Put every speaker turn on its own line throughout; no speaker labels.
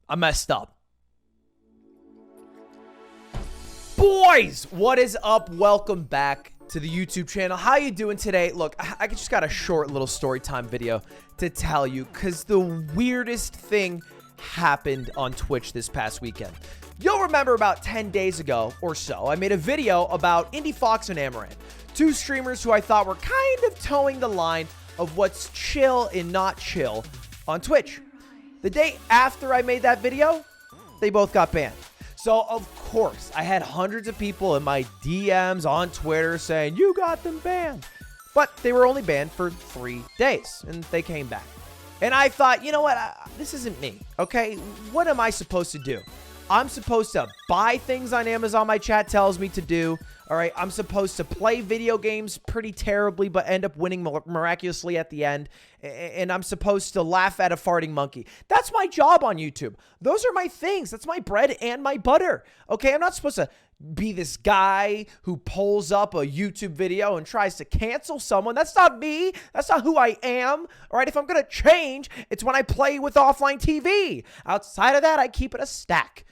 I messed up. Boys, what is up? Welcome back to the YouTube channel. How you doing today? Look, I just got a short little story time video to tell you because the weirdest thing happened on Twitch this past weekend. You'll remember about 10 days ago or so, I made a video about Indie Fox and Amaranth, two streamers who I thought were kind of towing the line of what's chill and not chill on Twitch. The day after I made that video, they both got banned. So, of course, I had hundreds of people in my DMs on Twitter saying, you got them banned. But they were only banned for 3 days, and they came back. And I thought, you know what? This isn't me, okay? What am I supposed to do? I'm supposed to buy things on Amazon my chat tells me to do. All right, I'm supposed to play video games pretty terribly but end up winning miraculously at the end. And I'm supposed to laugh at a farting monkey. That's my job on YouTube. Those are my things. That's my bread and my butter. Okay, I'm not supposed to be this guy who pulls up a YouTube video and tries to cancel someone. That's not me. That's not who I am. All right, if I'm going to change, it's when I play with offline TV. Outside of that, I keep it a stack.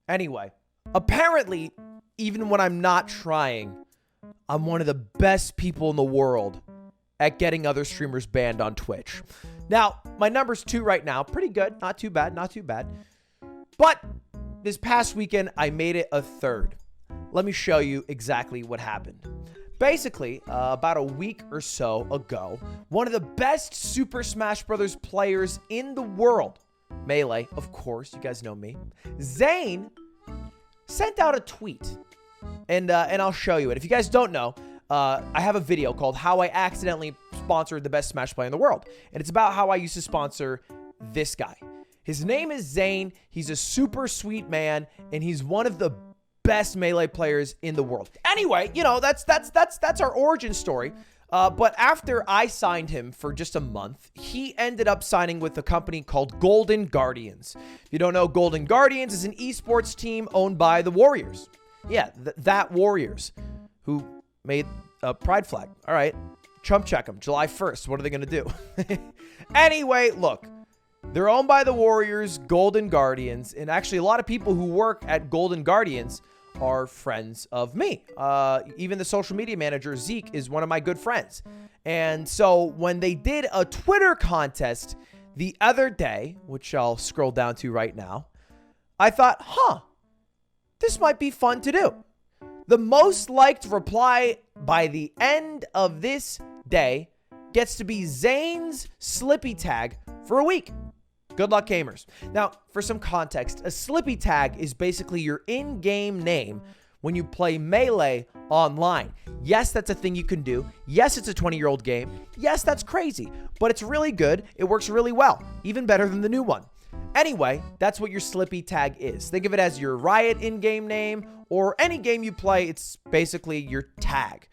Anyway, apparently, even when I'm not trying, I'm one of the best people in the world at getting other streamers banned on Twitch. Now, my number's 2 right now. Pretty good. Not too bad. Not too bad. But this past weekend, I made it a 3rd. Let me show you exactly what happened. Basically, about a week or so ago, one of the best Super Smash Bros. Players in the world, Melee, of course, you guys know me, Zane, sent out a tweet. And I'll show you it. If you guys don't know, I have a video called How I Accidentally Sponsored the Best Smash Player in the World. And it's about how I used to sponsor this guy. His name is Zane. He's a super sweet man, and he's one of the best Melee players in the world. Anyway, you know, that's our origin story. But after I signed him for just a month, he ended up signing with a company called Golden Guardians. If you don't know, Golden Guardians is an esports team owned by the Warriors. Yeah, that Warriors, who made a pride flag. All right, chump check them. July 1st. What are they going to do? Anyway, look, they're owned by the Warriors, Golden Guardians, and actually a lot of people who work at Golden Guardians are friends of me. Even the social media manager, Zeke, is one of my good friends. And so when they did a Twitter contest the other day, which I'll scroll down to right now, I thought, this might be fun to do. The most liked reply by the end of this day gets to be Zane's Slippy tag for a week. Good luck, gamers. Now, for some context, a Slippy tag is basically your in-game name when you play Melee online. Yes, that's a thing you can do. Yes, it's a 20-year-old game. Yes, that's crazy, but it's really good. It works really well, even better than the new one. Anyway, that's what your Slippy tag is. Think of it as your Riot in-game name, or any game you play, it's basically your tag.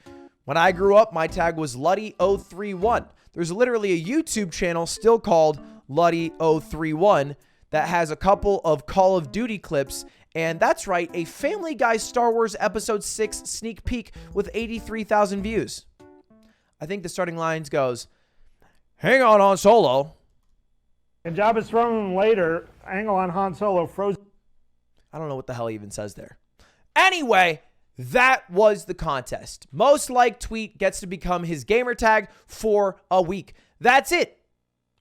When I grew up, my tag was Luddy031. There's literally a YouTube channel still called Luddy031 that has a couple of Call of Duty clips, and that's right, a Family Guy Star Wars Episode 6 sneak peek with 83,000 views. I think the starting lines goes, hang on Han Solo.
And Jabba's throwing later, angle on Han Solo, frozen.
I don't know what the hell he even says there. Anyway, that was the contest. Most liked tweet gets to become his gamer tag for a week. That's it.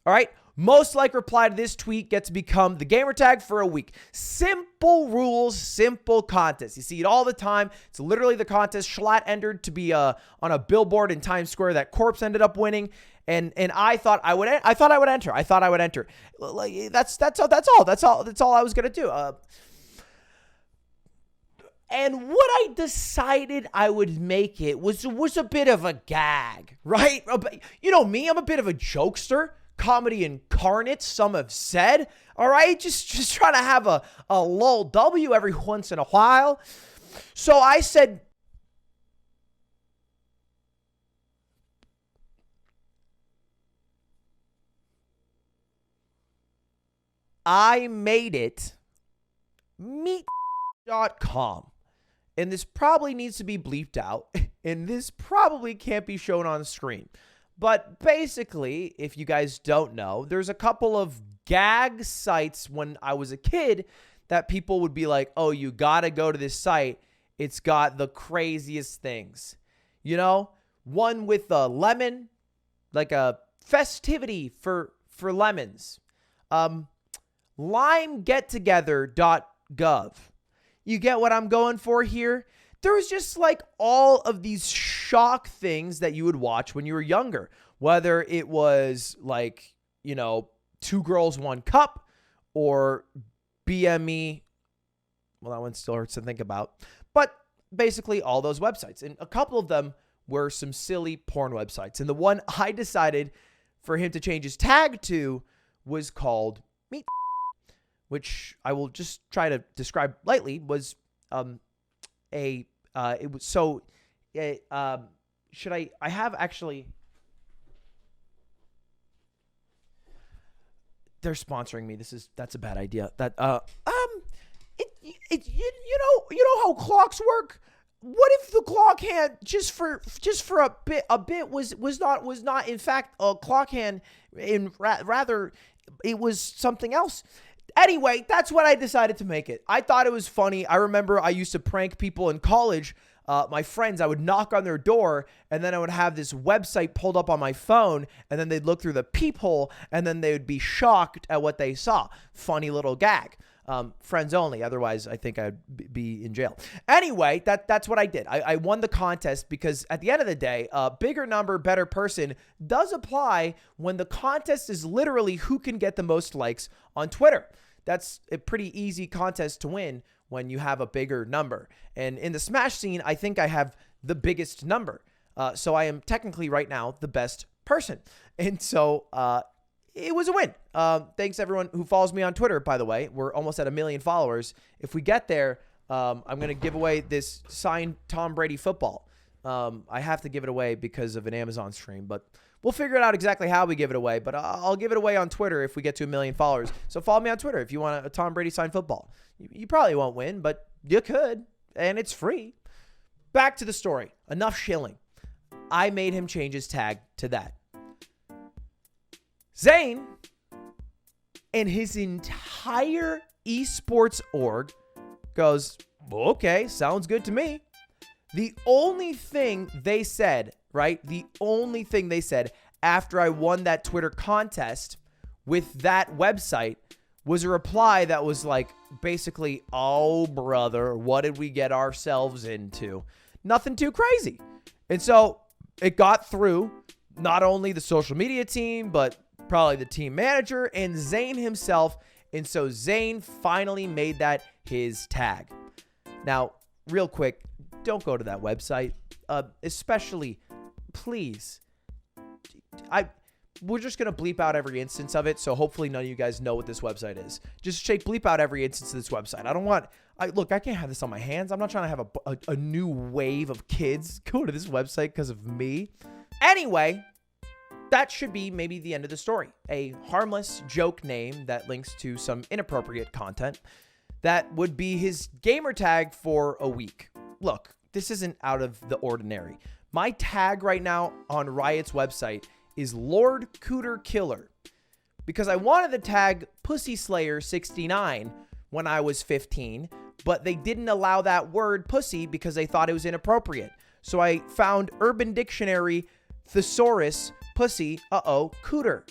All right. Most liked reply to this tweet gets to become the gamer tag for a week. Simple rules, simple contest. You see it all the time. It's literally the contest Schlatt entered to be on a billboard in Times Square that Corpse ended up winning. And I thought I would enter. Like, that's all I was gonna do. And what I decided I would make it was a bit of a gag, right? You know me, I'm a bit of a jokester, comedy incarnate, some have said, all right? Just trying to have a lol W every once in a while. So I said, I made it meet.com. And this probably needs to be bleeped out. And this probably can't be shown on screen. But basically, if you guys don't know, there's a couple of gag sites when I was a kid that people would be like, oh, you got to go to this site. It's got the craziest things. You know, one with a lemon, like a festivity for lemons. limegettogether.gov. You get what I'm going for here? There was just like all of these shock things that you would watch when you were younger, whether it was like, you know, 2 Girls, 1 Cup or BME. Well, that one still hurts to think about, but basically all those websites. And a couple of them were some silly porn websites. And the one I decided for him to change his tag to was called Meat, which I will just try to describe lightly, was it was so should I have actually, they're sponsoring me. That's a bad idea. That you know how clocks work? What if the clock hand just for a bit was not in fact a clock hand, rather it was something else. Anyway, that's what I decided to make it. I thought it was funny. I remember I used to prank people in college. My friends, I would knock on their door, and then I would have this website pulled up on my phone, and then they'd look through the peephole, and then they would be shocked at what they saw. Funny little gag. Friends only. Otherwise, I think I'd be in jail. Anyway, that's what I did. I won the contest because at the end of the day, bigger number, better person does apply when the contest is literally who can get the most likes on Twitter. That's a pretty easy contest to win when you have a bigger number. And in the Smash scene, I think I have the biggest number. So I am technically right now the best person. And so it was a win. Thanks everyone who follows me on Twitter, by the way. We're almost at 1 million followers. If we get there, I'm going to give away this signed Tom Brady football. I have to give it away because of an Amazon stream, but we'll figure it out exactly how we give it away. But I'll give it away on Twitter if we get to 1 million followers. So follow me on Twitter if you want a Tom Brady signed football. You probably won't win, but you could, and it's free. Back to the story. Enough shilling. I made him change his tag to that. Zane and his entire esports org goes, okay, sounds good to me. The only thing they said, right? The only thing they said after I won that Twitter contest with that website was a reply that was like, basically, oh, brother, what did we get ourselves into? Nothing too crazy. And so it got through not only the social media team, but probably the team manager and Zane himself. And so Zane finally made that his tag. Now, real quick, don't go to that website. Especially, please. We're just going to bleep out every instance of it. So hopefully none of you guys know what this website is. Just bleep out every instance of this website. Look, I can't have this on my hands. I'm not trying to have a new wave of kids go to this website because of me. Anyway, that should be maybe the end of the story. A harmless joke name that links to some inappropriate content that would be his gamer tag for a week. Look, this isn't out of the ordinary. My tag right now on Riot's website is Lord Cooter Killer because I wanted the tag Pussy Slayer 69 when I was 15, but they didn't allow that word pussy because they thought it was inappropriate. So I found Urban Dictionary thesaurus pussy, cooter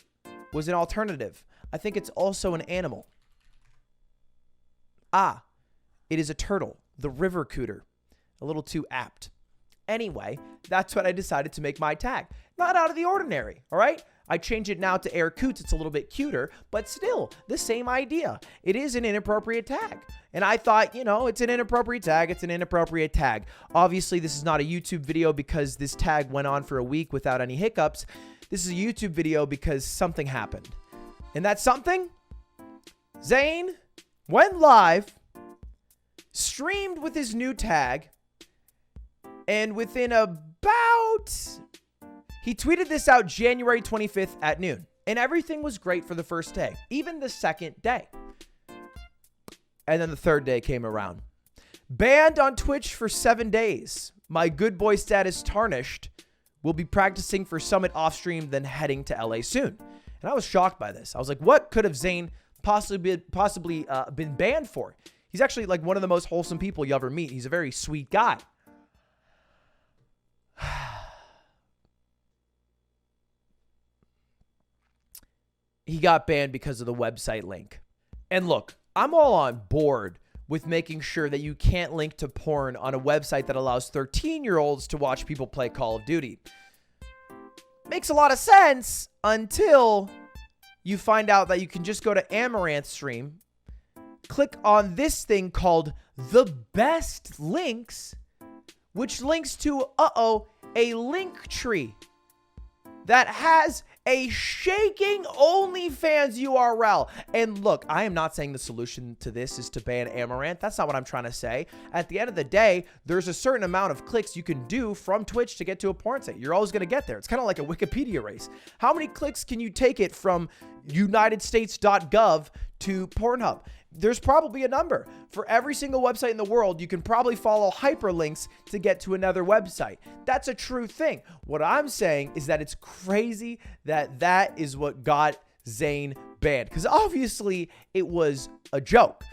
was an alternative. I think it's also an animal. It is a turtle, the river cooter. A little too apt. Anyway, that's what I decided to make my tag. Not out of the ordinary, all right? I change it now to Air Coots. It's a little bit cuter, but still the same idea. It is an inappropriate tag. And I thought, it's an inappropriate tag. It's an inappropriate tag. Obviously, this is not a YouTube video because this tag went on for a week without any hiccups. This is a YouTube video because something happened. And that something, Zane went live, streamed with his new tag, and within he tweeted this out January 25th at noon. And everything was great for the first day, even the second day. And then the third day came around. Banned on Twitch for 7 days. My good boy status tarnished. Will be practicing for Summit off stream, then heading to LA soon. And I was shocked by this. I was like, what could have Zayn possibly been banned for? He's actually like one of the most wholesome people you ever meet. He's a very sweet guy. He got banned because of the website link. And look, I'm all on board with making sure that you can't link to porn on a website that allows 13-year-olds to watch people play Call of Duty. Makes a lot of sense until you find out that you can just go to Amaranth's stream, click on this thing called the best links, which links to, a link tree that has a shaking OnlyFans URL. And look, I am not saying the solution to this is to ban Amaranth. That's not what I'm trying to say. At the end of the day, there's a certain amount of clicks you can do from Twitch to get to a porn site. You're always going to get there. It's kind of like a Wikipedia race. How many clicks can you take it from unitedstates.gov to Pornhub? There's probably a number. For every single website in the world, you can probably follow hyperlinks to get to another website. That's a true thing. What I'm saying is that it's crazy that that is what got Zayn banned, because obviously it was a joke.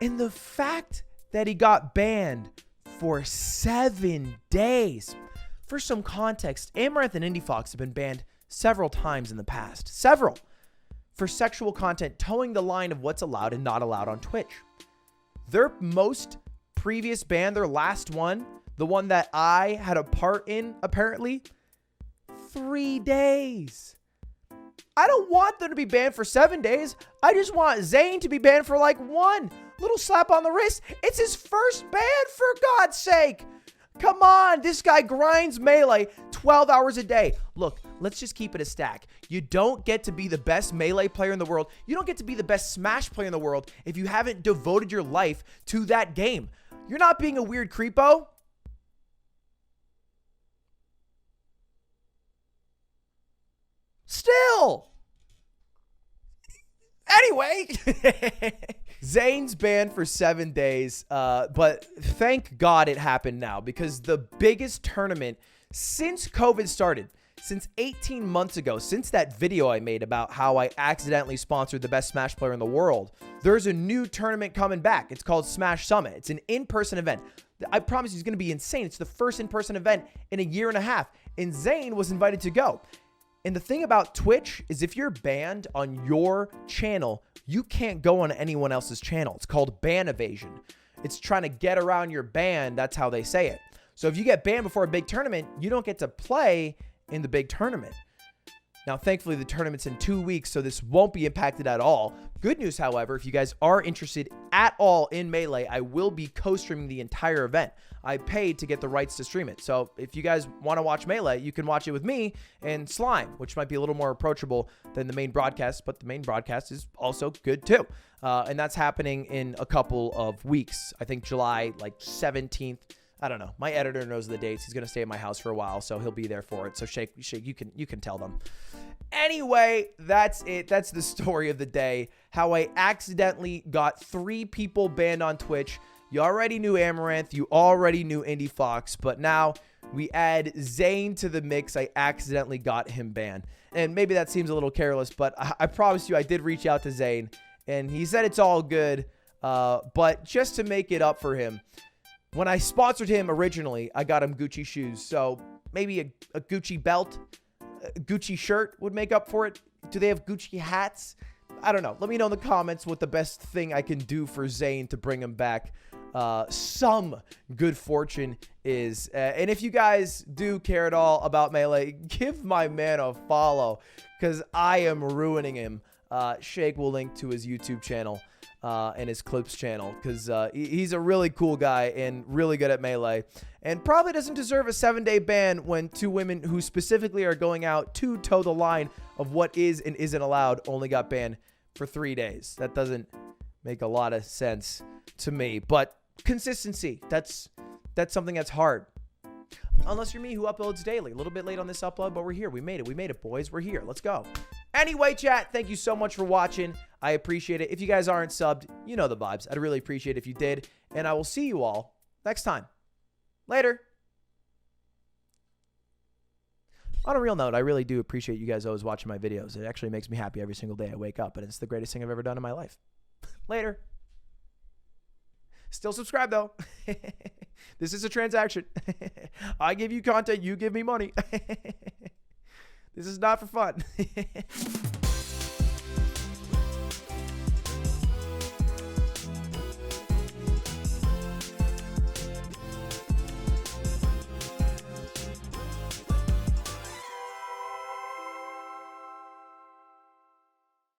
And the fact that he got banned for 7 days. For some context, Amaranth and IndieFox have been banned several times in the past. Several. For sexual content, towing the line of what's allowed and not allowed on Twitch. Their most previous ban, their last one, the one that I had a part in, apparently, 3 days. I don't want them to be banned for 7 days. I just want Zayn to be banned for like one little slap on the wrist. It's his first ban, for God's sake. Come on, this guy grinds Melee 12 hours a day. Look, let's just keep it a stack. You don't get to be the best Melee player in the world. You don't get to be the best Smash player in the world if you haven't devoted your life to that game. You're not being a weird creepo. Still. Anyway, Zayn's banned for 7 days, but thank God it happened now, because the biggest tournament since COVID started, since 18 months ago, since that video I made about how I accidentally sponsored the best Smash player in the world, there's a new tournament coming back. It's called Smash Summit. It's an in-person event. I promise you it's going to be insane. It's the first in-person event in a year and a half, and Zayn was invited to go. And the thing about Twitch is if you're banned on your channel, you can't go on anyone else's channel. It's called ban evasion. It's trying to get around your ban. That's how they say it. So if you get banned before a big tournament, you don't get to play in the big tournament. Now, thankfully, the tournament's in 2 weeks, so this won't be impacted at all. Good news, however, if you guys are interested at all in Melee, I will be co-streaming the entire event. I paid to get the rights to stream it. So if you guys want to watch Melee, you can watch it with me and Slime, which might be a little more approachable than the main broadcast, but the main broadcast is also good too. And that's happening in a couple of weeks. I think July like 17th. I don't know. My editor knows the dates. He's going to stay at my house for a while, so he'll be there for it. So Shake, you can tell them. Anyway, that's it. That's the story of the day. How I accidentally got 3 people banned on Twitch. You already knew Amaranth. You already knew IndieFox. But now we add Zayn to the mix. I accidentally got him banned. And maybe that seems a little careless, but I promise you I did reach out to Zayn. And he said it's all good. But just to make it up for him, when I sponsored him originally, I got him Gucci shoes. So maybe a Gucci belt, a Gucci shirt would make up for it. Do they have Gucci hats? I don't know. Let me know in the comments what the best thing I can do for Zayn to bring him back some good fortune is. And if you guys do care at all about Melee, give my man a follow, because I am ruining him. Shake will link to his YouTube channel and his Clips channel, because he's a really cool guy and really good at Melee, and probably doesn't deserve a 7-day ban when 2 women who specifically are going out to toe the line of what is and isn't allowed only got banned for 3 days. That doesn't make a lot of sense to me, but consistency, that's something that's hard. Unless you're me, who uploads daily. A little bit late on this upload, but we're here. We made it, boys. We're here. Let's go. Anyway, chat, thank you so much for watching. I appreciate it. If you guys aren't subbed, you know the vibes. I'd really appreciate it if you did. And I will see you all next time. Later. On a real note, I really do appreciate you guys always watching my videos. It actually makes me happy every single day I wake up, and it's the greatest thing I've ever done in my life. Later. Still subscribe, though. This is a transaction. I give you content, you give me money. This is not for fun.